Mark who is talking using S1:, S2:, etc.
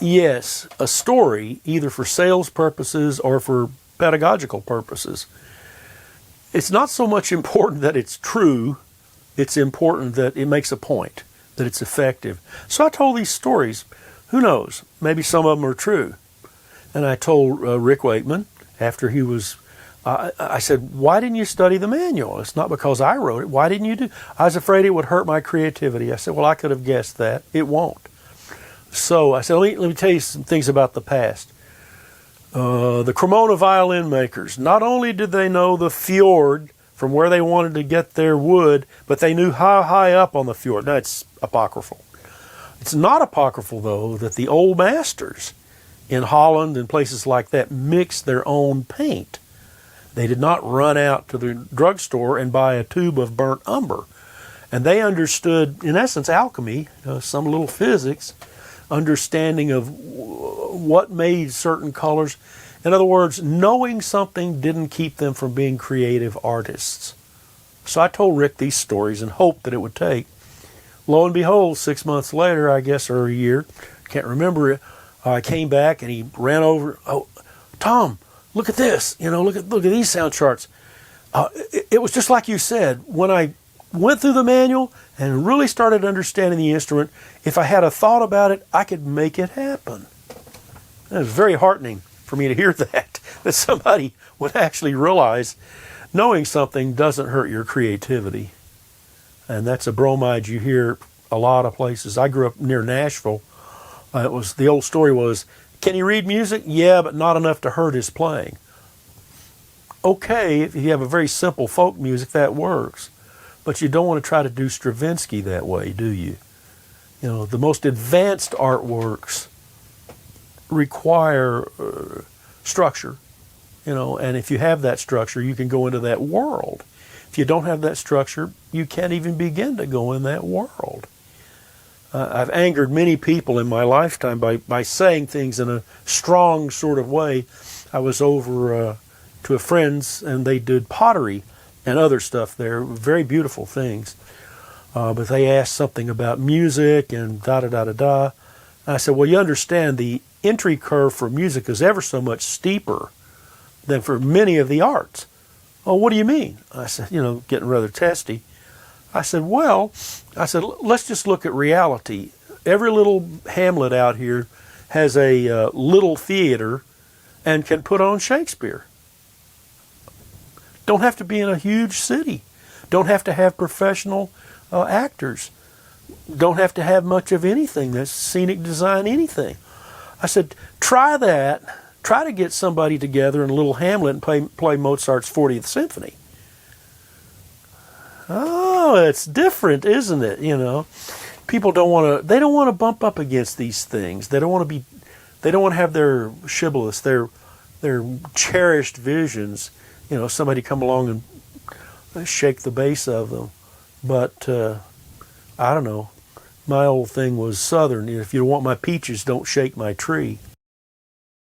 S1: Yes, a story, either for sales purposes or for pedagogical purposes. It's not so much important that it's true, it's important that it makes a point, that it's effective. So I told these stories. Who knows? Maybe some of them are true. And I told Rick Wakeman, after he was, I said, why didn't you study the manual? It's not because I wrote it. Why didn't you do? I was afraid it would hurt my creativity. I said, well, I could have guessed that. It won't. So I said, let me tell you some things about the past. The Cremona violin makers, not only did they know the fjord from where they wanted to get their wood, but they knew how high up on the fjord. Now, it's apocryphal. It's not apocryphal, though, that the old masters in Holland and places like that mixed their own paint. They did not run out to the drugstore and buy a tube of burnt umber. And they understood, in essence, alchemy, some little physics, understanding of what made certain colors. In other words, knowing something didn't keep them from being creative artists. So I told Rick these stories and hoped that it would take. Lo and behold, 6 months later, I guess, or a year, can't remember it, I came back and he ran over. Oh, Tom, look at this. Look at these sound charts. It was just like you said. When I went through the manual and really started understanding the instrument, if I had a thought about it, I could make it happen. It was very heartening for me to hear that somebody would actually realize knowing something doesn't hurt your creativity. And that's a bromide you hear a lot of places. I grew up near Nashville. The old story was, can he read music? Yeah, but not enough to hurt his playing. Okay, if you have a very simple folk music, that works. But you don't want to try to do Stravinsky that way, do you? The most advanced artworks require structure, and if you have that structure, you can go into that world. If you don't have that structure, you can't even begin to go in that world. I've angered many people in my lifetime by saying things in a strong sort of way. I was over to a friend's, and they did pottery and other stuff there, very beautiful things. But they asked something about music and da-da-da-da-da. I said, well, you understand the entry curve for music is ever so much steeper than for many of the arts. Oh, what do you mean? I said, getting rather testy. I said, let's just look at reality. Every little hamlet out here has a little theater and can put on Shakespeare. Don't have to be in a huge city. Don't have to have professional actors. Don't have to have much of anything. That's scenic design, anything. I said, try that. Try to get somebody together in a little hamlet and play Mozart's 40th Symphony. Oh, it's different, isn't it? People don't want to bump up against these things. They don't want to have their shibboleths, their cherished visions. Somebody come along and shake the base of them. But I don't know. My old thing was Southern. If you want my peaches, don't shake my tree.